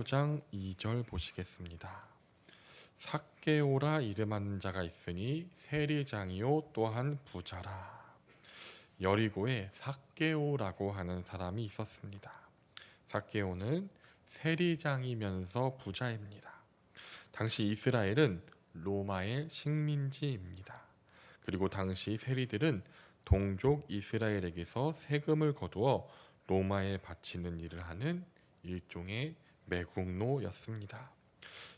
9장 2절 보시겠습니다. 삭개오라 이름하는 자가 있으니 세리장이요 또한 부자라. 여리고에 삭개오라고 하는 사람이 있었습니다. 삭개오는 세리장이면서 부자입니다. 당시 이스라엘은 로마의 식민지입니다. 그리고 당시 세리들은 동족 이스라엘에게서 세금을 거두어 로마에 바치는 일을 하는 일종의 매국노였습니다.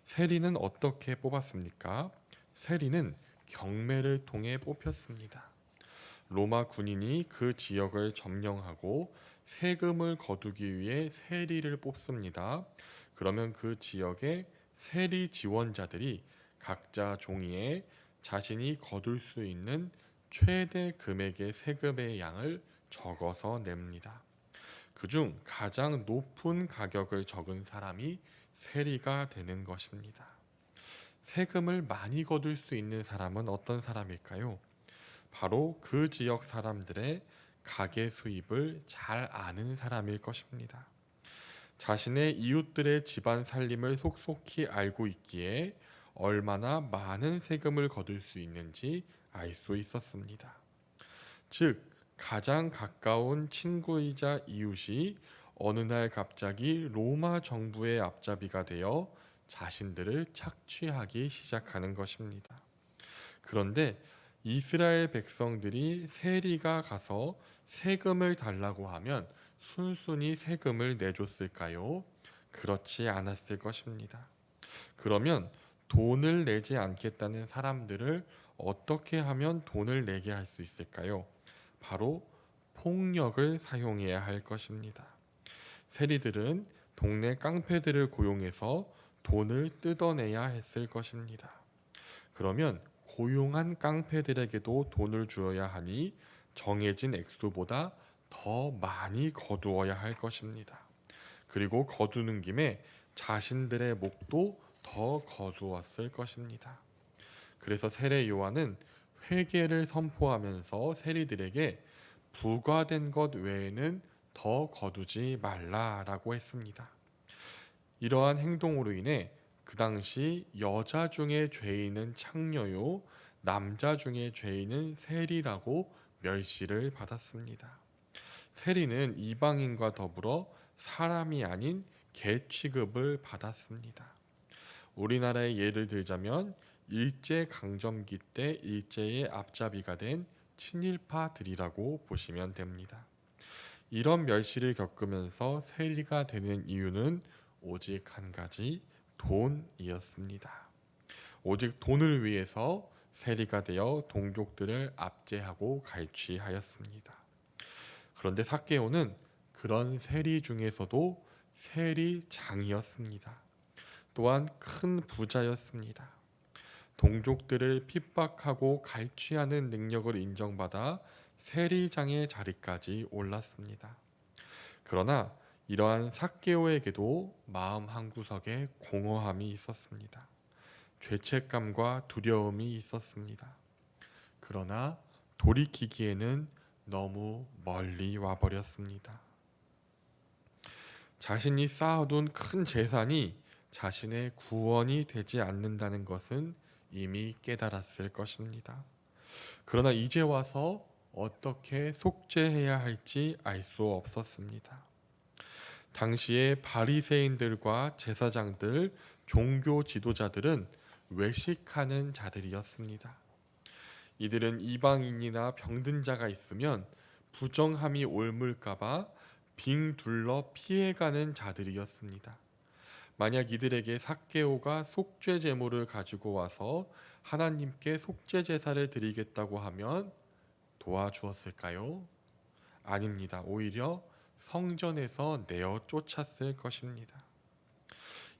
세리는 어떻게 뽑았습니까? 세리는 경매를 통해 뽑혔습니다. 로마 군인이 그 지역을 점령하고 세금을 거두기 위해 세리를 뽑습니다. 그러면 그 지역의 세리 지원자들이 각자 종이에 자신이 거둘 수 있는 최대 금액의 세금의 양을 적어서 냅니다. 그중 가장 높은 가격을 적은 사람이 세리가 되는 것입니다. 세금을 많이 거둘 수 있는 사람은 어떤 사람일까요? 바로 그 지역 사람들의 가계 수입을 잘 아는 사람일 것입니다. 자신의 이웃들의 집안 살림을 속속히 알고 있기에 얼마나 많은 세금을 거둘 수 있는지 알 수 있었습니다. 즉, 가장 가까운 친구이자 이웃이 어느 날 갑자기 로마 정부의 앞잡이가 되어 자신들을 착취하기 시작하는 것입니다. 그런데 이스라엘 백성들이 세리가 가서 세금을 달라고 하면 순순히 세금을 내줬을까요? 그렇지 않았을 것입니다. 그러면 돈을 내지 않겠다는 사람들을 어떻게 하면 돈을 내게 할 수 있을까요? 바로 폭력을 사용해야 할 것입니다. 세리들은 동네 깡패들을 고용해서 돈을 뜯어내야 했을 것입니다. 그러면 고용한 깡패들에게도 돈을 주어야 하니 정해진 액수보다 더 많이 거두어야 할 것입니다. 그리고 거두는 김에 자신들의 목도 더 거두었을 것입니다. 그래서 세례 요한은 회개를 선포하면서 세리들에게 부과된 것 외에는 더 거두지 말라라고 했습니다. 이러한 행동으로 인해 그 당시 여자 중에 죄인은 창녀요, 남자 중에 죄인은 세리라고 멸시를 받았습니다. 세리는 이방인과 더불어 사람이 아닌 개 취급을 받았습니다. 우리나라의 예를 들자면 일제강점기 때 일제의 앞잡이가 된 친일파들이라고 보시면 됩니다. 이런 멸시를 겪으면서 세리가 되는 이유는 오직 한 가지, 돈이었습니다. 오직 돈을 위해서 세리가 되어 동족들을 압제하고 갈취하였습니다. 그런데 삭개오는 그런 세리 중에서도 세리장이었습니다. 또한 큰 부자였습니다. 동족들을 핍박하고 갈취하는 능력을 인정받아 세리장의 자리까지 올랐습니다. 그러나 이러한 삭개오에게도 마음 한구석에 공허함이 있었습니다. 죄책감과 두려움이 있었습니다. 그러나 돌이키기에는 너무 멀리 와버렸습니다. 자신이 쌓아둔 큰 재산이 자신의 구원이 되지 않는다는 것은 이미 깨달았을 것입니다. 그러나 이제 와서 어떻게 속죄해야 할지 알 수 없었습니다. 당시의 바리새인들과 제사장들, 종교 지도자들은 외식하는 자들이었습니다. 이들은 이방인이나 병든 자가 있으면 부정함이 옮을까봐 빙 둘러 피해가는 자들이었습니다. 만약 이들에게 삭개오가 속죄 제물을 가지고 와서 하나님께 속죄 제사를 드리겠다고 하면 도와주었을까요? 아닙니다. 오히려 성전에서 내어 쫓았을 것입니다.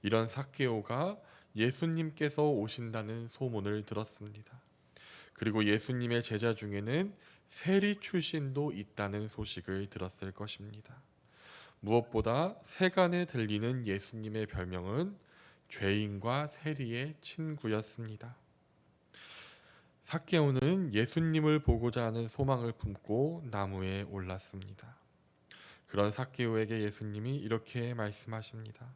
이런 삭개오가 예수님께서 오신다는 소문을 들었습니다. 그리고 예수님의 제자 중에는 세리 출신도 있다는 소식을 들었을 것입니다. 무엇보다 세간에 들리는 예수님의 별명은 죄인과 세리의 친구였습니다. 삭개오는 예수님을 보고자 하는 소망을 품고 나무에 올랐습니다. 그런 삭개오에게 예수님이 이렇게 말씀하십니다.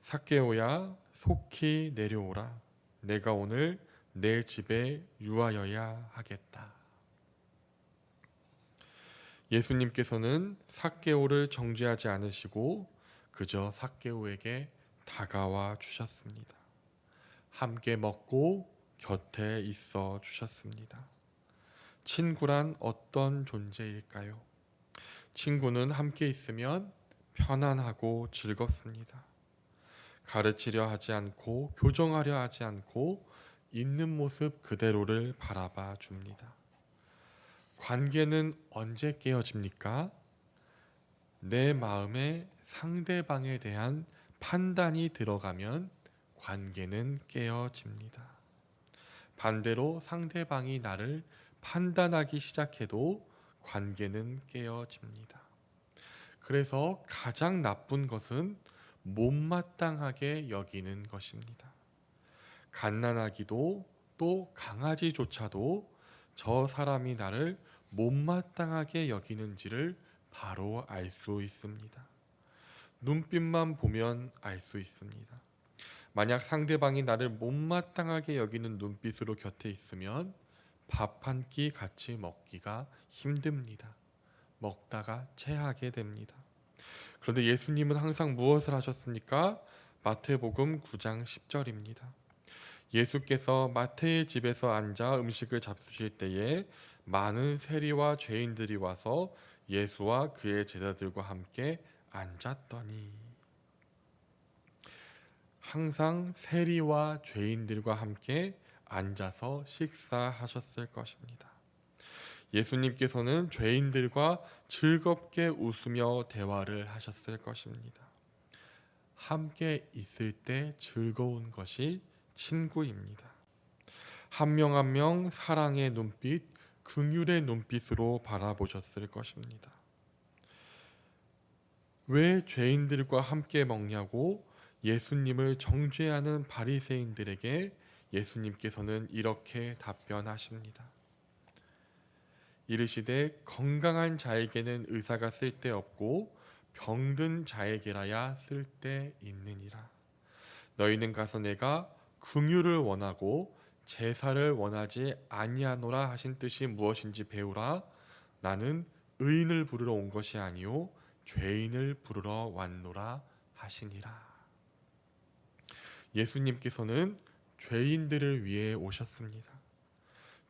삭개오야 속히 내려오라. 내가 오늘 내 집에 유하여야 하겠다. 예수님께서는 삭개오를 정죄하지 않으시고 그저 삭개오에게 다가와 주셨습니다. 함께 먹고 곁에 있어 주셨습니다. 친구란 어떤 존재일까요? 친구는 함께 있으면 편안하고 즐겁습니다. 가르치려 하지 않고 교정하려 하지 않고 있는 모습 그대로를 바라봐 줍니다. 관계는 언제 깨어집니까? 내 마음에 상대방에 대한 판단이 들어가면 관계는 깨어집니다. 반대로 상대방이 나를 판단하기 시작해도 관계는 깨어집니다. 그래서 가장 나쁜 것은 못마땅하게 여기는 것입니다. 갓난아기도 또 강아지조차도 저 사람이 나를 못마땅하게 여기는지를 바로 알 수 있습니다. 눈빛만 보면 알 수 있습니다. 만약 상대방이 나를 못마땅하게 여기는 눈빛으로 곁에 있으면 밥 한 끼 같이 먹기가 힘듭니다. 먹다가 체하게 됩니다. 그런데 예수님은 항상 무엇을 하셨습니까? 마태복음 9장 10절입니다. 예수께서 마태의 집에서 앉아 음식을 잡수실 때에 많은 세리와 죄인들이 와서 예수와 그의 제자들과 함께 앉았더니, 항상 세리와 죄인들과 함께 앉아서 식사하셨을 것입니다. 예수님께서는 죄인들과 즐겁게 웃으며 대화를 하셨을 것입니다. 함께 있을 때 즐거운 것이 친구입니다. 한 명 한 명 사랑의 눈빛, 긍휼의 눈빛으로 바라보셨을 것입니다. 왜 죄인들과 함께 먹냐고 예수님을 정죄하는 바리새인들에게 예수님께서는 이렇게 답변하십니다. 이르시되 건강한 자에게는 의사가 쓸데없고 병든 자에게라야 쓸데있느니라. 너희는 가서 내가 긍휼을 원하고 제사를 원하지 아니하노라 하신 뜻이 무엇인지 배우라. 나는 의인을 부르러 온 것이 아니요 죄인을 부르러 왔노라 하시니라. 예수님께서는 죄인들을 위해 오셨습니다.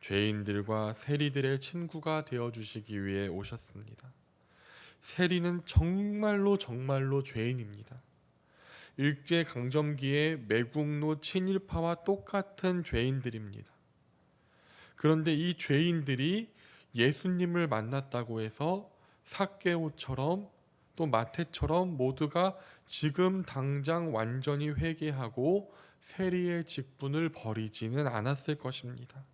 죄인들과 세리들의 친구가 되어주시기 위해 오셨습니다. 세리는 정말로 죄인입니다. 일제강점기의 매국노 친일파와 똑같은 죄인들입니다. 그런데 이 죄인들이 예수님을 만났다고 해서 삭개오처럼 또 마태처럼 모두가 지금 당장 완전히 회개하고 세리의 직분을 버리지는 않았을 것입니다.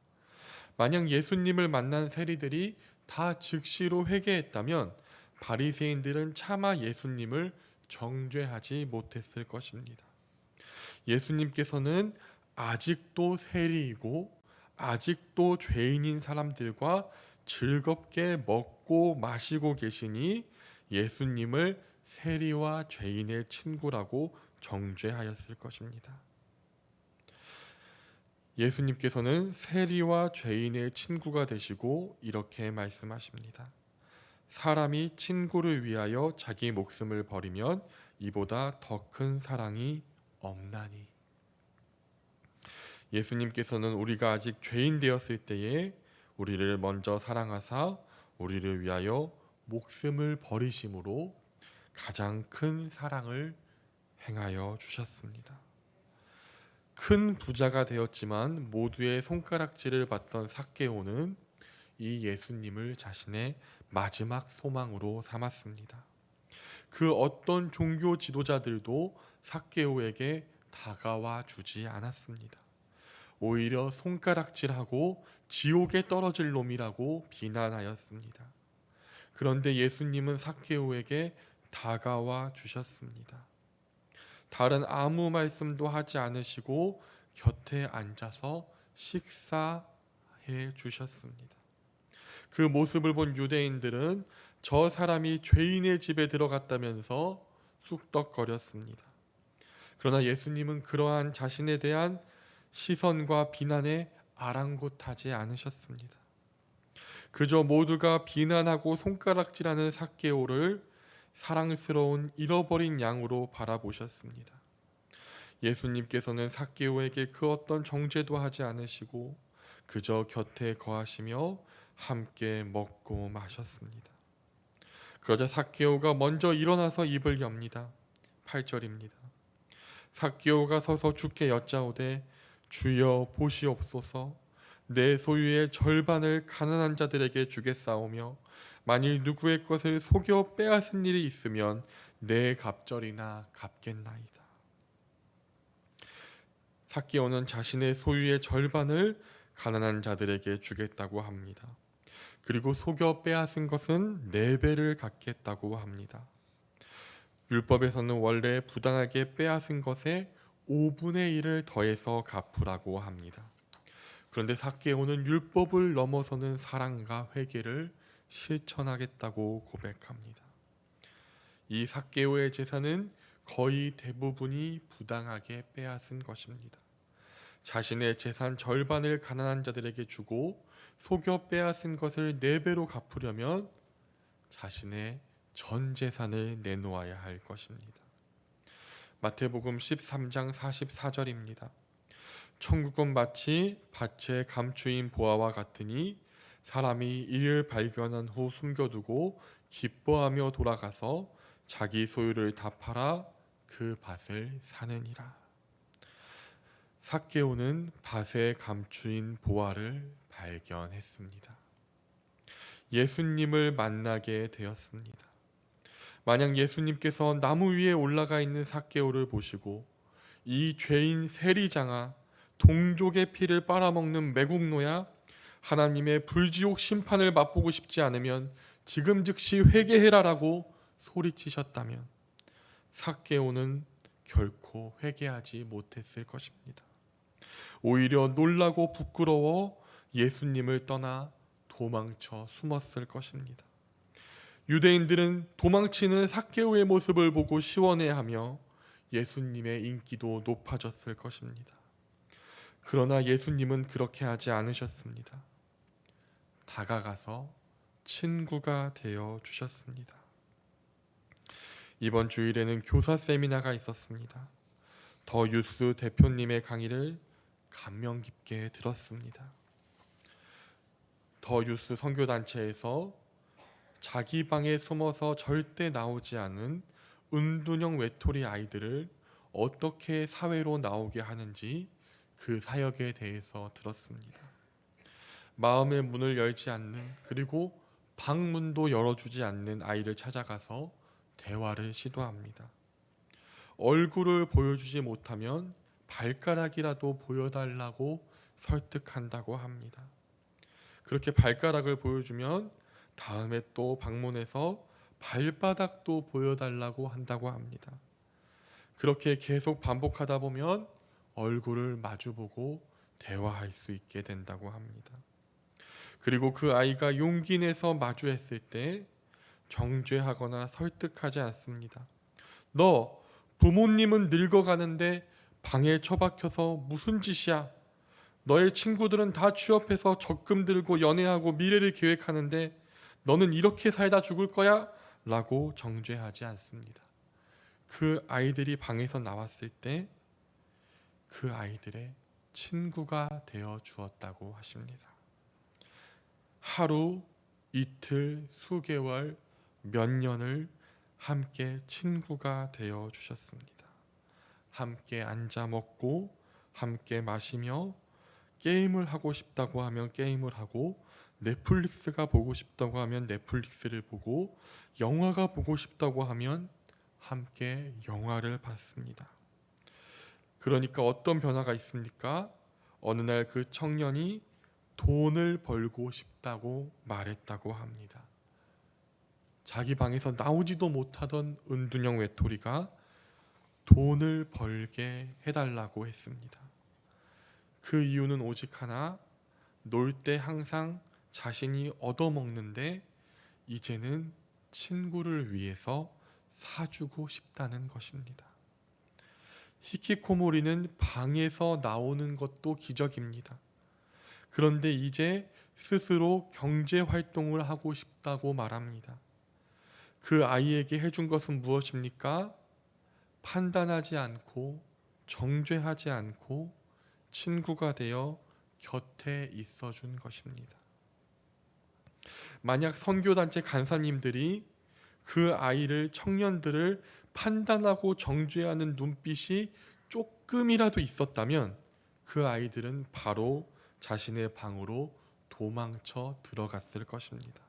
만약 예수님을 만난 세리들이 다 즉시로 회개했다면 바리새인들은 차마 예수님을 정죄하지 못했을 것입니다. 예수님께서는 아직도 세리이고 아직도 죄인인 사람들과 즐겁게 먹고 마시고 계시니 예수님을 세리와 죄인의 친구라고 정죄하였을 것입니다. 예수님께서는 세리와 죄인의 친구가 되시고 이렇게 말씀하십니다. 사람이 친구를 위하여 자기 목숨을 버리면 이보다 더 큰 사랑이 없나니. 예수님께서는 우리가 아직 죄인 되었을 때에 우리를 먼저 사랑하사 우리를 위하여 목숨을 버리심으로 가장 큰 사랑을 행하여 주셨습니다. 큰 부자가 되었지만 모두의 손가락질을 받던 삭개오는 이 예수님을 자신의 마지막 소망으로 삼았습니다. 그 어떤 종교 지도자들도 삭개오에게 다가와 주지 않았습니다. 오히려 손가락질하고 지옥에 떨어질 놈이라고 비난하였습니다. 그런데 예수님은 삭개오에게 다가와 주셨습니다. 다른 아무 말씀도 하지 않으시고 곁에 앉아서 식사해 주셨습니다. 그 모습을 본 유대인들은 저 사람이 죄인의 집에 들어갔다면서 쑥덕거렸습니다. 그러나 예수님은 그러한 자신에 대한 시선과 비난에 아랑곳하지 않으셨습니다. 그저 모두가 비난하고 손가락질하는 삭개오를 사랑스러운 잃어버린 양으로 바라보셨습니다. 예수님께서는 삭개오에게 그 어떤 정죄도 하지 않으시고 그저 곁에 거하시며 함께 먹고 마셨습니다. 그러자 삭개오가 먼저 일어나서 입을 엽니다. 8절입니다. 삭개오가 서서 주께 여짜오되 주여 보시옵소서, 내 소유의 절반을 가난한 자들에게 주겠사오며 만일 누구의 것을 속여 빼앗은 일이 있으면 내 갑절이나 갚겠나이다. 삭개오는 자신의 소유의 절반을 가난한 자들에게 주겠다고 합니다. 그리고 속여 빼앗은 것은 4배를 갚겠다고 합니다. 율법에서는 원래 부당하게 빼앗은 것에 5분의 1을 더해서 갚으라고 합니다. 그런데 삭개오는 율법을 넘어서는 사랑과 회개를 실천하겠다고 고백합니다. 이 삭개오의 재산은 거의 대부분이 부당하게 빼앗은 것입니다. 자신의 재산 절반을 가난한 자들에게 주고 속여 빼앗은 것을 4배로 갚으려면 자신의 전 재산을 내놓아야 할 것입니다. 마태복음 13장 44절입니다. 천국은 마치 밭에 감추인 보화와 같으니 사람이 이를 발견한 후 숨겨두고 기뻐하며 돌아가서 자기 소유를 다 팔아 그 밭을 사느니라. 삭개오는 밭에 감추인 보화를 발견했습니다. 예수님을 만나게 되었습니다. 만약 예수님께서 나무 위에 올라가 있는 삭개오를 보시고 이 죄인 세리장아, 동족의 피를 빨아먹는 매국노야, 하나님의 불지옥 심판을 맛보고 싶지 않으면 지금 즉시 회개해라라고 소리치셨다면 삭개오는 결코 회개하지 못했을 것입니다. 오히려 놀라고 부끄러워 예수님을 떠나 도망쳐 숨었을 것입니다. 유대인들은 도망치는 삭개오의 모습을 보고 시원해하며 예수님의 인기도 높아졌을 것입니다. 그러나 예수님은 그렇게 하지 않으셨습니다. 다가가서 친구가 되어 주셨습니다. 이번 주일에는 교사 세미나가 있었습니다. 더 유스 대표님의 강의를 감명 깊게 들었습니다. 더 유스 선교단체에서 자기 방에 숨어서 절대 나오지 않은 은둔형 외톨이 아이들을 어떻게 사회로 나오게 하는지 그 사역에 대해서 들었습니다. 마음의 문을 열지 않는, 그리고 방문도 열어주지 않는 아이를 찾아가서 대화를 시도합니다. 얼굴을 보여주지 못하면 발가락이라도 보여달라고 설득한다고 합니다. 그렇게 발가락을 보여주면 다음에 또 방문해서 발바닥도 보여달라고 한다고 합니다. 그렇게 계속 반복하다 보면 얼굴을 마주보고 대화할 수 있게 된다고 합니다. 그리고 그 아이가 용기 내서 마주했을 때 정죄하거나 설득하지 않습니다. 너 부모님은 늙어가는데 방에 처박혀서 무슨 짓이야? 너의 친구들은 다 취업해서 적금 들고 연애하고 미래를 계획하는데 너는 이렇게 살다 죽을 거야? 라고 정죄하지 않습니다. 그 아이들이 방에서 나왔을 때 그 아이들의 친구가 되어 주었다고 하십니다. 하루, 이틀, 수개월, 몇 년을 함께 친구가 되어 주셨습니다. 함께 앉아 먹고 함께 마시며 게임을 하고 싶다고 하면 게임을 하고 넷플릭스가 보고 싶다고 하면 넷플릭스를 보고 영화가 보고 싶다고 하면 함께 영화를 봤습니다. 그러니까 어떤 변화가 있습니까? 어느 날 그 청년이 돈을 벌고 싶다고 말했다고 합니다. 자기 방에서 나오지도 못하던 은둔형 외톨이가 돈을 벌게 해달라고 했습니다. 그 이유는 오직 하나, 놀 때 항상 자신이 얻어먹는데 이제는 친구를 위해서 사주고 싶다는 것입니다. 히키코모리는 방에서 나오는 것도 기적입니다. 그런데 이제 스스로 경제 활동을 하고 싶다고 말합니다. 그 아이에게 해준 것은 무엇입니까? 판단하지 않고 정죄하지 않고 친구가 되어 곁에 있어준 것입니다. 만약 선교단체 간사님들이 그 아이를, 청년들을 판단하고 정죄하는 눈빛이 조금이라도 있었다면 그 아이들은 바로 자신의 방으로 도망쳐 들어갔을 것입니다.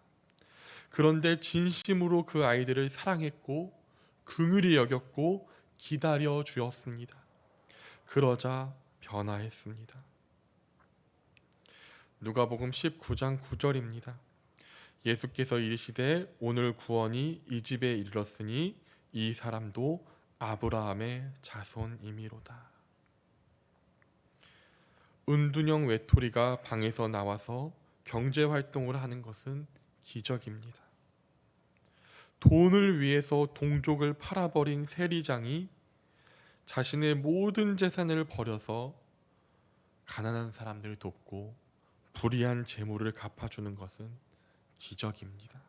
그런데 진심으로 그 아이들을 사랑했고 긍휼히 여겼고 기다려 주었습니다. 그러자 변화했습니다. 누가복음 19장 9절입니다. 예수께서 이르시되 오늘 구원이 이 집에 이르렀으니 이 사람도 아브라함의 자손이미로다. 은둔형 외톨이가 방에서 나와서 경제활동을 하는 것은 기적입니다. 돈을 위해서 동족을 팔아버린 세리장이 자신의 모든 재산을 버려서 가난한 사람들을 돕고 불이한 재물을 갚아주는 것은 기적입니다.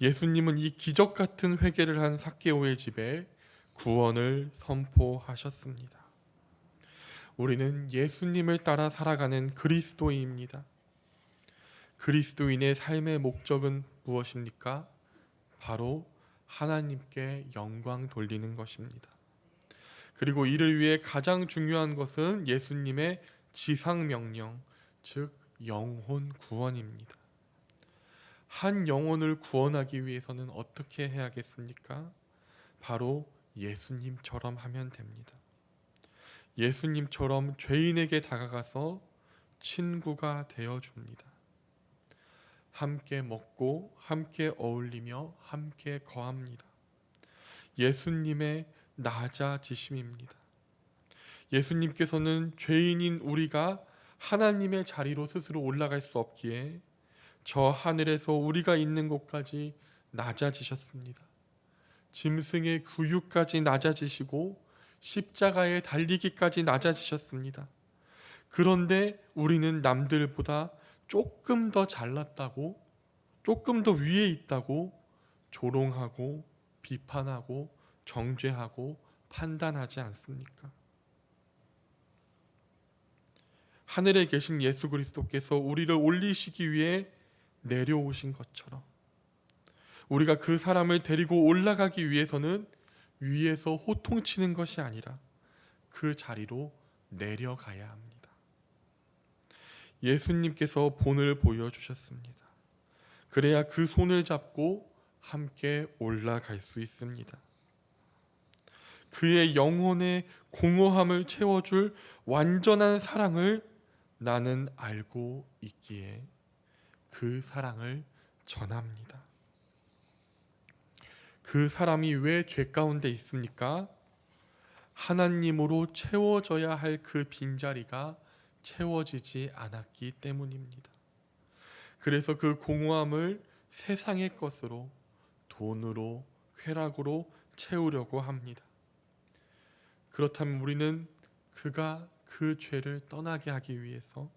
예수님은 이 기적 같은 회개를 한 삭개오의 집에 구원을 선포하셨습니다. 우리는 예수님을 따라 살아가는 그리스도인입니다. 그리스도인의 삶의 목적은 무엇입니까? 바로 하나님께 영광 돌리는 것입니다. 그리고 이를 위해 가장 중요한 것은 예수님의 지상명령, 즉 영혼 구원입니다. 한 영혼을 구원하기 위해서는 어떻게 해야겠습니까? 바로 예수님처럼 하면 됩니다. 예수님처럼 죄인에게 다가가서 친구가 되어줍니다. 함께 먹고 함께 어울리며 함께 거합니다. 예수님의 낮아지심입니다. 예수님께서는 죄인인 우리가 하나님의 자리로 스스로 올라갈 수 없기에 저 하늘에서 우리가 있는 곳까지 낮아지셨습니다. 짐승의 구유까지 낮아지시고 십자가에 달리기까지 낮아지셨습니다. 그런데 우리는 남들보다 조금 더 잘났다고, 조금 더 위에 있다고 조롱하고 비판하고 정죄하고 판단하지 않습니까? 하늘에 계신 예수 그리스도께서 우리를 올리시기 위해 내려오신 것처럼 우리가 그 사람을 데리고 올라가기 위해서는 위에서 호통치는 것이 아니라 그 자리로 내려가야 합니다. 예수님께서 본을 보여주셨습니다. 그래야 그 손을 잡고 함께 올라갈 수 있습니다. 그의 영혼의 공허함을 채워줄 완전한 사랑을 나는 알고 있기에 그 사랑을 전합니다. 그 사람이 왜 죄 가운데 있습니까? 하나님으로 채워져야 할 그 빈자리가 채워지지 않았기 때문입니다. 그래서 그 공허함을 세상의 것으로, 돈으로, 쾌락으로 채우려고 합니다. 그렇다면 우리는 그가 그 죄를 떠나게 하기 위해서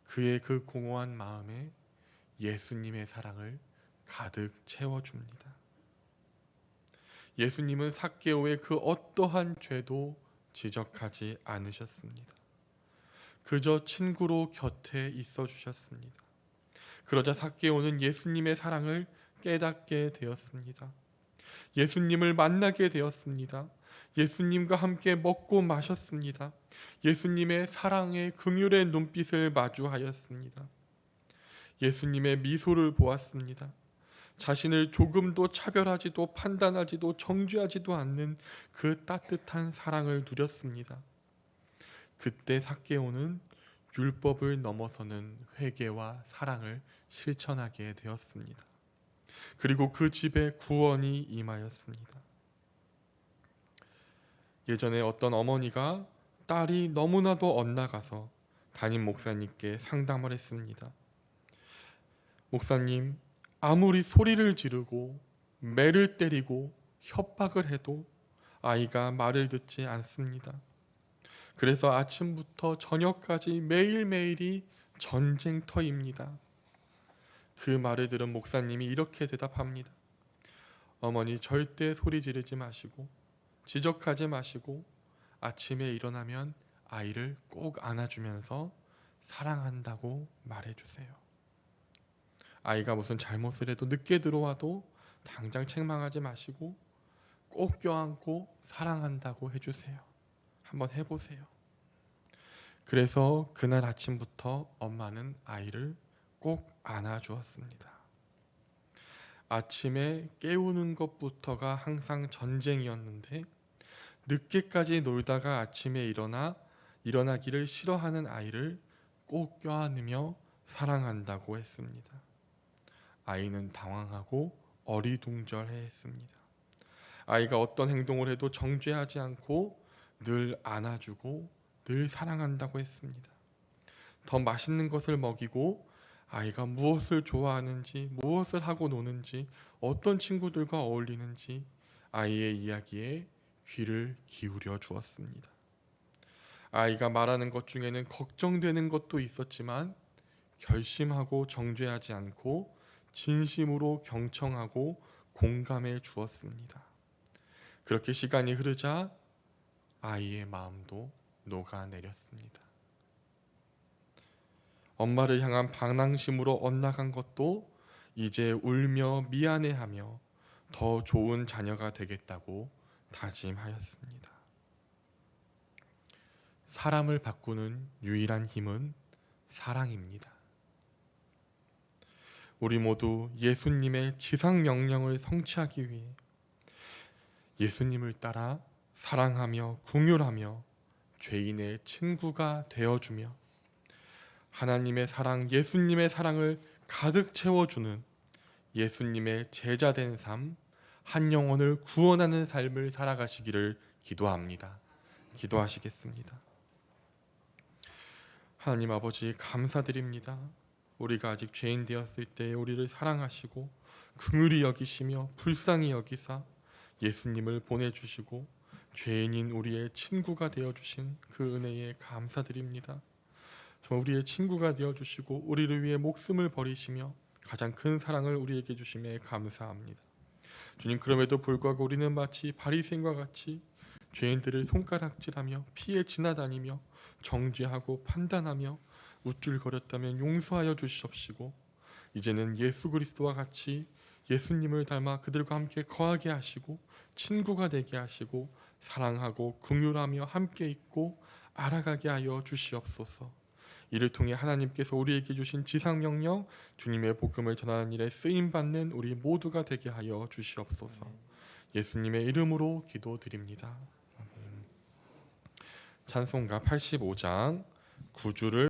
그의 그 공허한 마음에 예수님의 사랑을 가득 채워줍니다. 예수님은 삭개오의 그 어떠한 죄도 지적하지 않으셨습니다. 그저 친구로 곁에 있어 주셨습니다. 그러자 삭개오는 예수님의 사랑을 깨닫게 되었습니다. 예수님을 만나게 되었습니다. 예수님과 함께 먹고 마셨습니다. 예수님의 사랑의 긍휼의 눈빛을 마주하였습니다. 예수님의 미소를 보았습니다. 자신을 조금도 차별하지도 판단하지도 정죄하지도 않는 그 따뜻한 사랑을 누렸습니다. 그때 삭개오는 율법을 넘어서는 회개와 사랑을 실천하게 되었습니다. 그리고 그 집에 구원이 임하였습니다. 예전에 어떤 어머니가 딸이 너무나도 엇나가서 담임 목사님께 상담을 했습니다. 목사님, 아무리 소리를 지르고 매를 때리고 협박을 해도 아이가 말을 듣지 않습니다. 그래서 아침부터 저녁까지 매일매일이 전쟁터입니다. 그 말을 들은 목사님이 이렇게 대답합니다. 어머니, 절대 소리 지르지 마시고 지적하지 마시고 아침에 일어나면 아이를 꼭 안아주면서 사랑한다고 말해주세요. 아이가 무슨 잘못을 해도 늦게 들어와도 당장 책망하지 마시고 꼭 껴안고 사랑한다고 해주세요. 한번 해보세요. 그래서 그날 아침부터 엄마는 아이를 꼭 안아주었습니다. 아침에 깨우는 것부터가 항상 전쟁이었는데 늦게까지 놀다가 아침에 일어나기를 싫어하는 아이를 꼭 껴안으며 사랑한다고 했습니다. 아이는 당황하고 어리둥절해했습니다. 아이가 어떤 행동을 해도 정죄하지 않고 늘 안아주고 늘 사랑한다고 했습니다. 더 맛있는 것을 먹이고 아이가 무엇을 좋아하는지, 무엇을 하고 노는지, 어떤 친구들과 어울리는지 아이의 이야기에 귀를 기울여 주었습니다. 아이가 말하는 것 중에는 걱정되는 것도 있었지만 결심하고 정죄하지 않고 진심으로 경청하고 공감해 주었습니다. 그렇게 시간이 흐르자 아이의 마음도 녹아내렸습니다. 엄마를 향한 방랑심으로 엇나간 것도 이제 울며 미안해하며 더 좋은 자녀가 되겠다고 다짐하였습니다. 사람을 바꾸는 유일한 힘은 사랑입니다. 우리 모두 예수님의 지상 명령을 성취하기 위해 예수님을 따라 사랑하며 긍휼하며 죄인의 친구가 되어주며 하나님의 사랑, 예수님의 사랑을 가득 채워주는 예수님의 제자된 삶, 한 영혼을 구원하는 삶을 살아가시기를 기도합니다. 기도하시겠습니다. 하나님 아버지, 감사드립니다. 우리가 아직 죄인 되었을 때 우리를 사랑하시고 긍휼히 여기시며 불쌍히 여기사 예수님을 보내주시고 죄인인 우리의 친구가 되어주신 그 은혜에 감사드립니다. 정말 우리의 친구가 되어주시고 우리를 위해 목숨을 버리시며 가장 큰 사랑을 우리에게 주심에 감사합니다. 주님, 그럼에도 불구하고 우리는 마치 바리새인과 같이 죄인들을 손가락질하며 피해 지나다니며 정죄하고 판단하며 우쭐거렸다면 용서하여 주시옵시고 이제는 예수 그리스도와 같이 예수님을 닮아 그들과 함께 거하게 하시고 친구가 되게 하시고 사랑하고 긍휼하며 함께 있고 알아가게 하여 주시옵소서. 이를 통해 하나님께서 우리에게 주신 지상명령, 주님의 복음을 전하는 일에 쓰임받는 우리 모두가 되게 하여 주시옵소서. 예수님의 이름으로 기도드립니다. 찬송가 85장 9주를